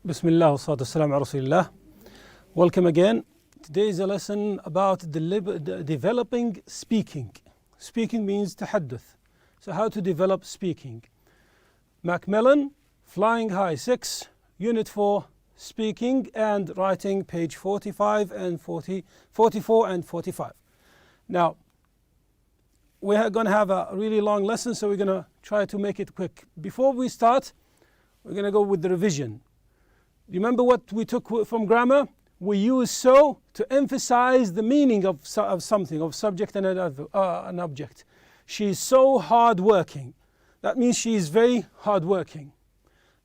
Bismillah wa salatu wassalam ala Rasulillah. Welcome again. Today is a lesson about developing speaking. Speaking means tahadduth. So how to develop speaking. Macmillan, flinghigh6, Unit 4, Speaking and Writing, page 45 and 44 and 45. Now, we are going to have a really long lesson, so we're going to try to make it quick. Before we start, we're going to go with the revision. Remember what we took from grammar? We use so to emphasize the meaning of something, of subject and an object. She's so hardworking. That means she is very hardworking.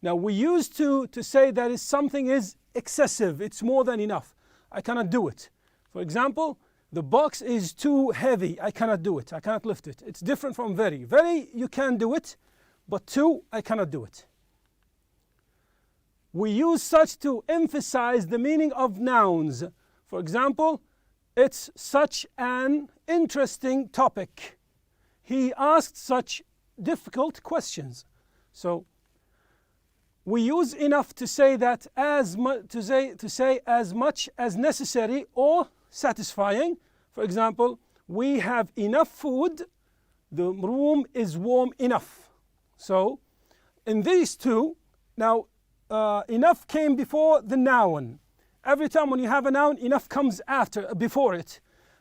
Now we use to say that is something is excessive, it's more than enough. I cannot do it. For example, the box is too heavy, I cannot do it, I cannot lift it. It's different from very. Very, you can do it, but too, I cannot do it. We use such to emphasize the meaning of nouns. For example, it's such an interesting topic. He asked such difficult questions. So we use enough to say that to say as much as necessary or satisfying. For example, we have enough food, the room is warm enough. So in these two, now enough came before the noun. Every time when you have a noun, enough comes before it.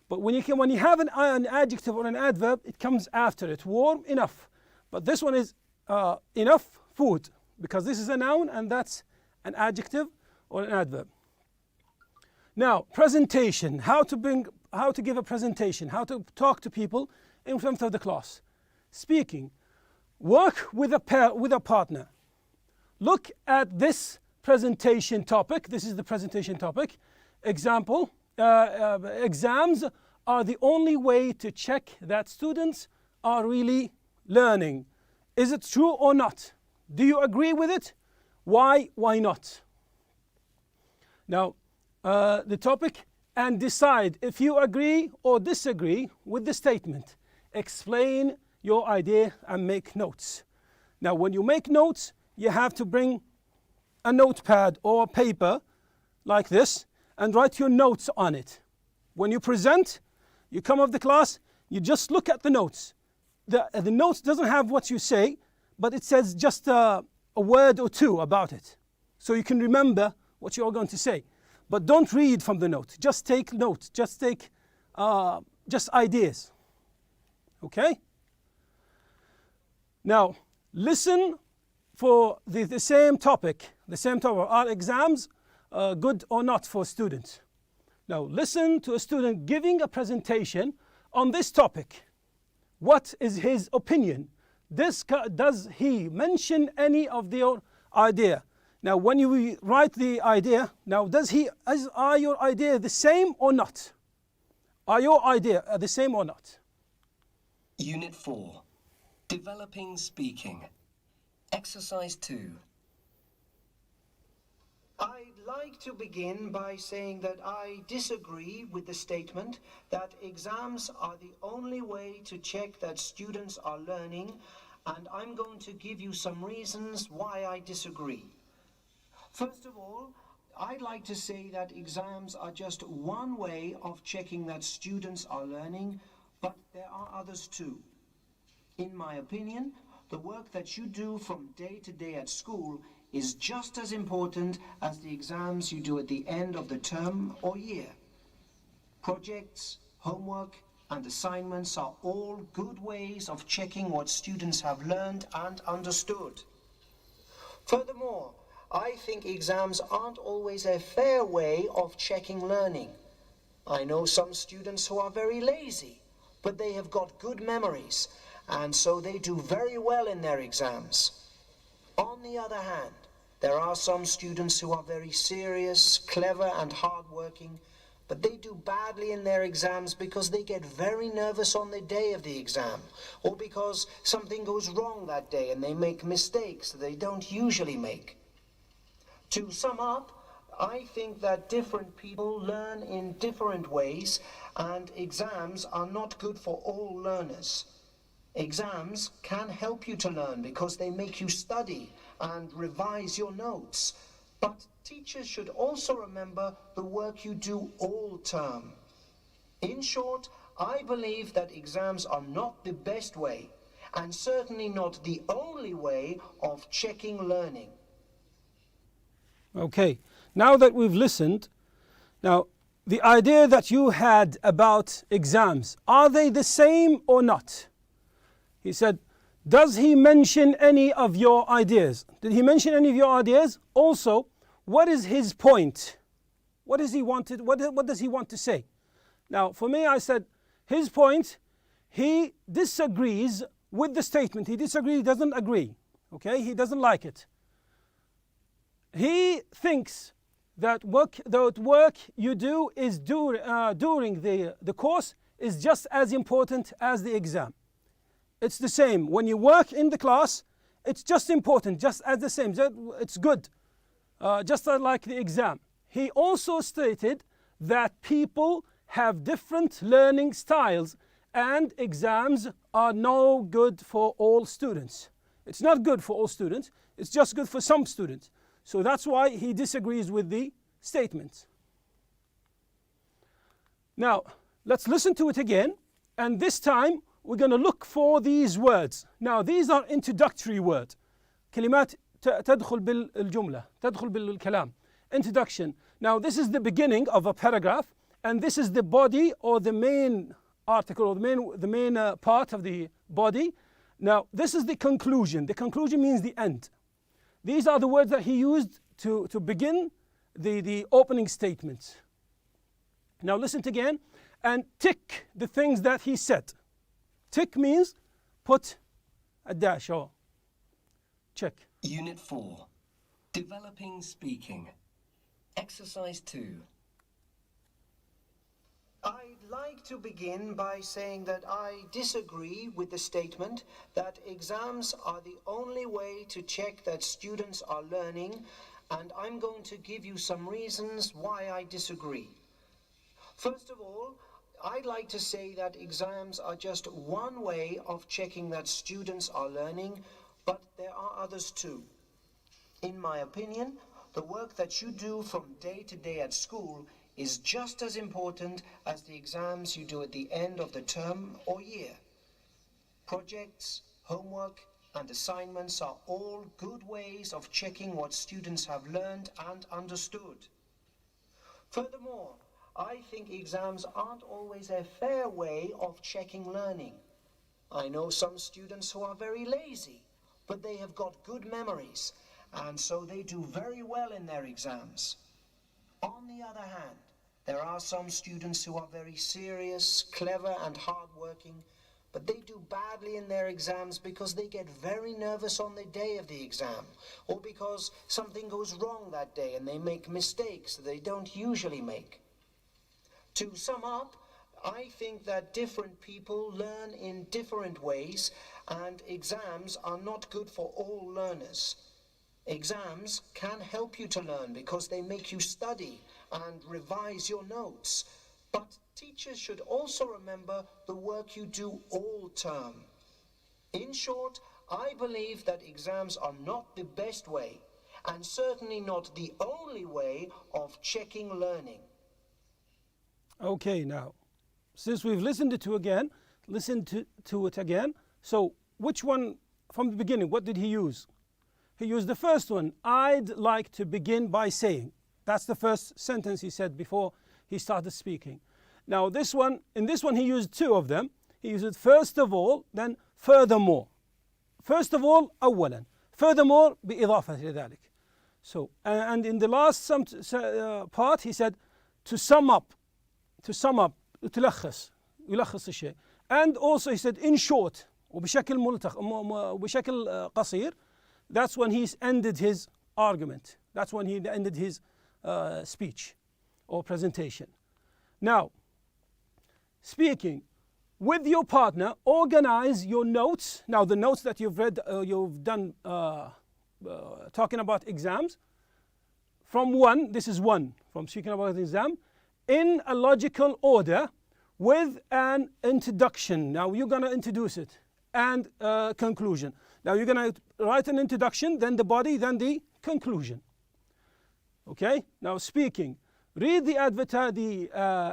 But when you have an adjective or an adverb, it comes after it. Warm, enough. But this one is enough food, because this is a noun and that's an adjective or an adverb. Now, presentation. How to give a presentation. How to talk to people in front of the class. Speaking. Work with a partner. Look at this presentation topic. This is the presentation topic. Example, exams are the only way to check that students are really learning. Is it true or not? Do you agree with it? Why not? Now, the topic, and decide if you agree or disagree with the statement. Explain your idea and make notes. Now, when you make notes, you have to bring a notepad or paper like this and write your notes on it. When you present, you come off the class, you just look at the notes. The notes doesn't have what you say, but it says just a word or two about it. So you can remember what you're going to say. But don't read from the note. Just take notes. Just take just ideas. Okay? Now, listen for the same topic. Are exams good or not for students? Now, listen to a student giving a presentation on this topic. What is his opinion? Does he mention any of the idea? Now, when you write the idea, now are your idea the same or not? Are your idea the same or not? Unit 4. Developing speaking. Exercise 2. I'd like to begin by saying that I disagree with the statement that exams are the only way to check that students are learning, and I'm going to give you some reasons why I disagree. First of all, I'd like to say that exams are just one way of checking that students are learning, but there are others too. In my opinion, the work that you do from day to day at school is just as important as the exams you do at the end of the term or year. Projects, homework, and assignments are all good ways of checking what students have learned and understood. Furthermore, I think exams aren't always a fair way of checking learning. I know some students who are very lazy, but they have got good memories, and so they do very well in their exams. On the other hand, there are some students who are very serious, clever, and hardworking, but they do badly in their exams because they get very nervous on the day of the exam, or because something goes wrong that day and they make mistakes that they don't usually make. To sum up, I think that different people learn in different ways, and exams are not good for all learners. Exams can help you to learn because they make you study and revise your notes. But teachers should also remember the work you do all term. In short, I believe that exams are not the best way, and certainly not the only way of checking learning. Okay, now that we've listened, now the idea that you had about exams, are they the same or not? He said, does he mention any of your ideas? Did he mention any of your ideas? Also, what is his point? What does he want to say? Now, for me, I said, his point, he disagrees with the statement. He doesn't agree. Okay, he doesn't like it. He thinks that work you do is during the course is just as important as the exam. It's the same. When you work in the class, it's just important, just as the same. It's good, just like the exam. He also stated that people have different learning styles and exams are no good for all students. It's not good for all students, it's just good for some students. So that's why he disagrees with the statement. Now, let's listen to it again, and this time we're going to look for these words. Now, these are introductory words. كلمات تدخل بالجملة، تدخل بالكلام. Introduction. Now, this is the beginning of a paragraph, and this is the body or the main article or the main part of the body. Now, this is the conclusion. The conclusion means the end. These are the words that he used to begin the opening statement. Now listen again and tick the things that he said. Tick means put a dash or check. Unit 4. Developing speaking. Exercise 2. I'd like to begin by saying that I disagree with the statement that exams are the only way to check that students are learning, and I'm going to give you some reasons why I disagree. First of all, I'd like to say that exams are just one way of checking that students are learning, but there are others too. In my opinion, the work that you do from day to day at school is just as important as the exams you do at the end of the term or year. Projects, homework, and assignments are all good ways of checking what students have learned and understood. Furthermore, I think exams aren't always a fair way of checking learning. I know some students who are very lazy, but they have got good memories, and so they do very well in their exams. On the other hand, there are some students who are very serious, clever, and hard-working, but they do badly in their exams because they get very nervous on the day of the exam, or because something goes wrong that day and they make mistakes that they don't usually make. To sum up, I think that different people learn in different ways, and exams are not good for all learners. Exams can help you to learn because they make you study and revise your notes. But teachers should also remember the work you do all term. In short, I believe that exams are not the best way, and certainly not the only way of checking learning. Okay, now, since we've listened to it again, so which one from the beginning, what did he use? He used the first one, I'd like to begin by saying. That's the first sentence he said before he started speaking. Now in this one he used two of them. He used it first of all, then furthermore. First of all, أولا. Furthermore, بإضافة لذلك. So, and in the last part he said to sum up, يلخص الشيء. And also he said in short, وبشكل قصير. That's when he ended his argument. That's when he ended his speech or presentation. Now, speaking with your partner, organize your notes. Now, the notes that you've read, you've done talking about exams. From one, this is one, from speaking about the exam, in a logical order with an introduction. Now, you're going to introduce it and conclusion. Now, you're going to write an introduction, then the body, then the conclusion. Okay, now speaking. Read the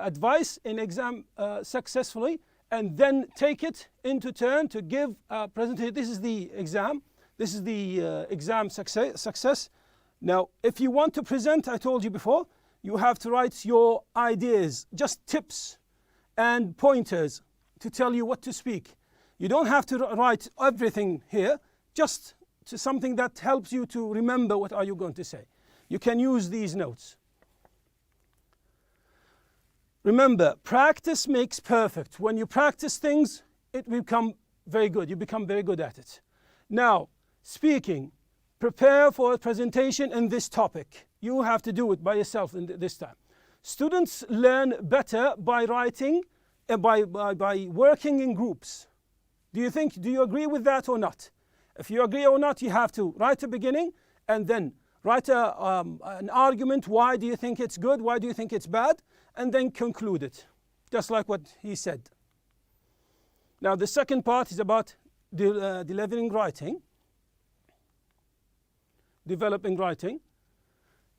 advice in exam successfully, and then take it into turn to give a presentation. This is the exam. This is the exam success. Now, if you want to present, I told you before, you have to write your ideas, just tips and pointers to tell you what to speak. You don't have to write everything here, just to something that helps you to remember what are you going to say. You can use these notes. Remember, practice makes perfect. When you practice things, it will become very good. You become very good at it. Now, speaking. Prepare for a presentation in this topic. You have to do it by yourself this time. Students learn better by writing, by working in groups. Do you agree with that or not? If you agree or not, you have to write a beginning and then write an argument. Why do you think it's good? Why do you think it's bad? And then conclude it, just like what he said. Now, the second part is about delivering writing. Developing writing.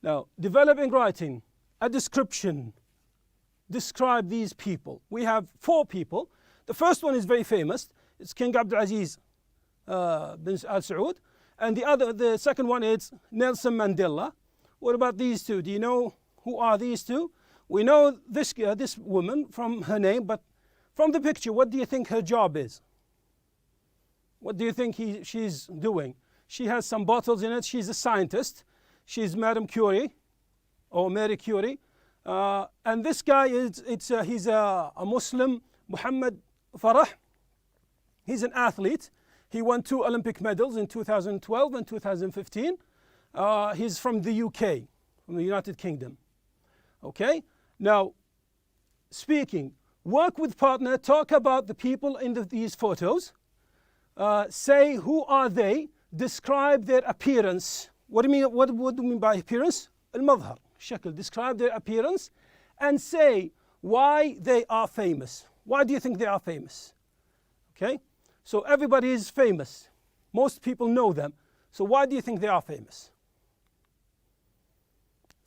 Now, developing writing, a description. Describe these people. We have 4 people. The first one is very famous. It's King Abdulaziz bin Al Saud. And the second one is Nelson Mandela. What about these 2? Do you know who are these 2? We know this woman from her name, but from the picture, what do you think her job is? What do you think she's doing? She has some bottles in it. She's a scientist. She's Madame Curie, or Mary Curie. And this guy he's a Muslim, Muhammad Farah. He's an athlete. He won 2 Olympic medals in 2012 and 2015. He's from the UK, from the United Kingdom. Okay? Now, speaking. Work with partner. Talk about the people in these photos. Say who are they. Describe their appearance. What do you mean? What do you mean by appearance? المظهر, شكل. Describe their appearance and say why they are famous. Why do you think they are famous? Okay? So everybody is famous. Most people know them. So why do you think they are famous?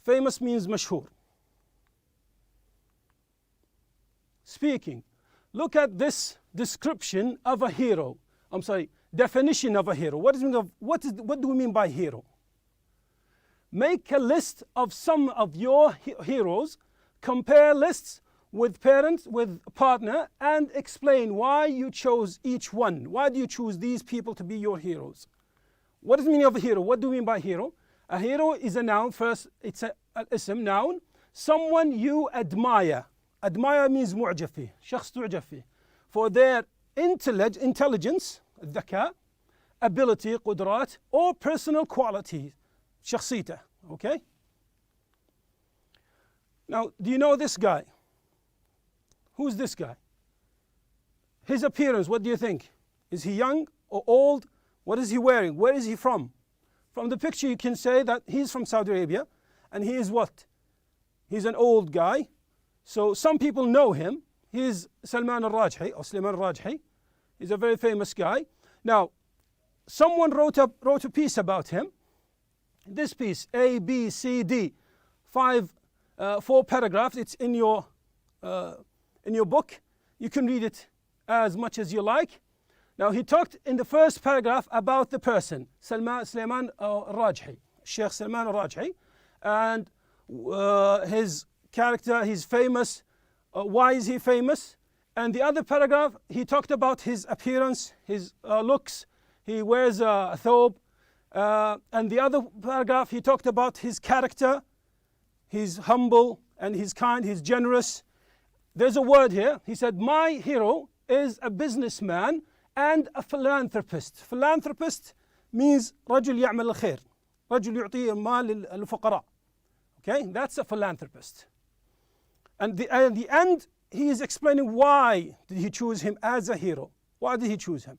Famous means مشهور. Speaking. Look at this description of a hero. Definition of a hero. What do we mean by hero? Make a list of some of your heroes, compare lists with partner, and explain why you chose each one. Why do you choose these people to be your heroes? What is the meaning of a hero? What do we mean by hero? A hero is a noun. First, it's an ism, noun. Someone you admire. Admire means معجب فيه. شخص تعجب فيه. For their intelligence, الذكاء, ability, قدرات, or personal quality, شخصيته. Okay? Now, do you know this guy? Who's this guy? His appearance, what do you think? Is he young or old? What is he wearing? Where is he from? From the picture you can say that he's from Saudi Arabia, and he is what? He's an old guy. So some people know him. He's Salman al-Rajhi, or Salman al-Rajhi. He's a very famous guy. Now, someone wrote a piece about him. This piece, A, B, C, D, 4 paragraphs. It's in your book. You can read it as much as you like. Now, he talked in the first paragraph about the person, Salman al-Rajhi, Sheikh Salman al-Rajhi, and his character. He's famous. Why is he famous? And the other paragraph, he talked about his appearance, his looks. He wears a thobe. And the other paragraph, he talked about his character. He's humble and he's kind, he's generous. There's a word here. He said, my hero is a businessman and a philanthropist. Philanthropist means رجل يعمل الخير. رجل يعطي المال للفقراء. Okay, that's a philanthropist. And at the end, he is explaining why did he choose him as a hero. Why did he choose him?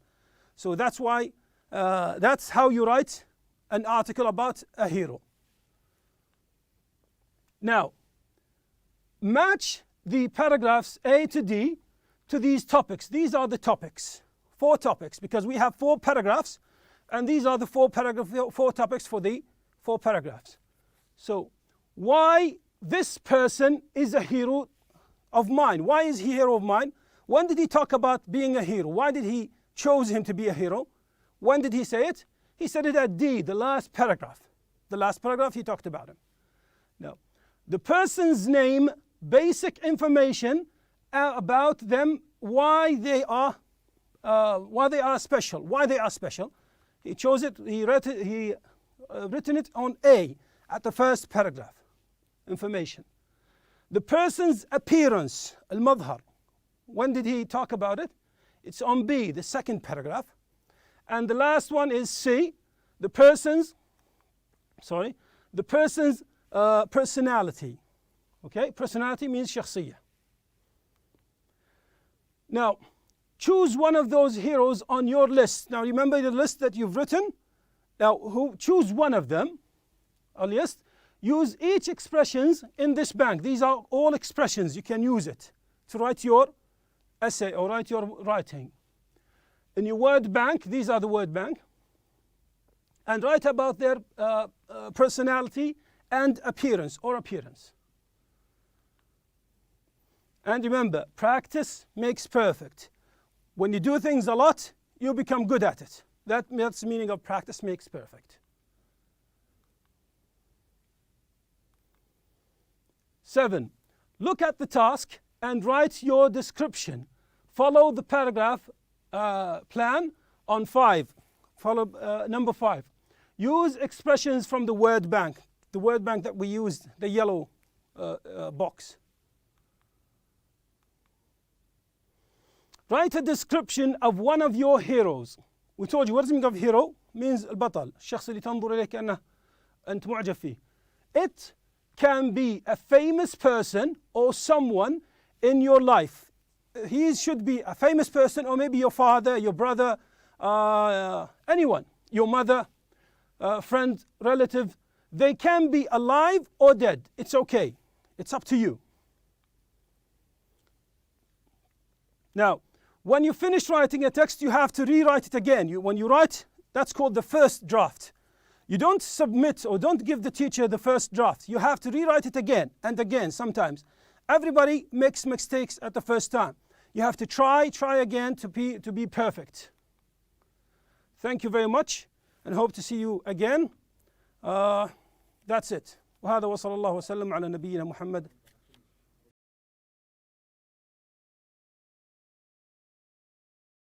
So that's why, that's how you write an article about a hero. Now, match the paragraphs A to D to these topics. These are the topics, 4 topics, because we have 4 paragraphs, and these are the 4 topics for the 4 paragraphs. So why this person is a hero of mine. Why is he a hero of mine? When did he talk about being a hero? Why did he choose him to be a hero? When did he say it? He said it at D, the last paragraph. The last paragraph he talked about him. Now, the person's name, basic information about them, why they are special. Why they are special. He chose it. He written it on A at the first paragraph. Information. The person's appearance, al-madhar. When did he talk about it? It's on B, the second paragraph. And the last one is C, the person's personality. Okay, personality means shakhsiyah. Now, choose one of those heroes on your list. Now, remember the list that you've written. Now, choose one of them, a list. Use each expressions in this bank. These are all expressions. You can use it to write your essay or write your writing. In your word bank, these are the word bank. And write about their personality and appearance or appearance. And remember, practice makes perfect. When you do things a lot, you become good at it. That's the meaning of practice makes perfect. 7. Look at the task and write your description. Follow the paragraph plan on 5. Follow number 5. Use expressions from the word bank. The word bank that we used, the yellow box. Write a description of one of your heroes. We told you what does the meaning of hero? Means البطل. الشخص اللي تنظر إليه كأنه أنت معجب فيه. It can be a famous person or someone in your life. He should be a famous person, or maybe your father, your brother, anyone, your mother, friend, relative. They can be alive or dead. It's okay. It's up to you. Now, when you finish writing a text, you have to rewrite it again. When you write, that's called the first draft. You don't submit or don't give the teacher the first draft. You have to rewrite it again and again sometimes. Everybody makes mistakes at the first time. You have to try again to be perfect. Thank you very much and hope to see you again. That's it. وهذا وصلى الله وسلم على نبينا محمد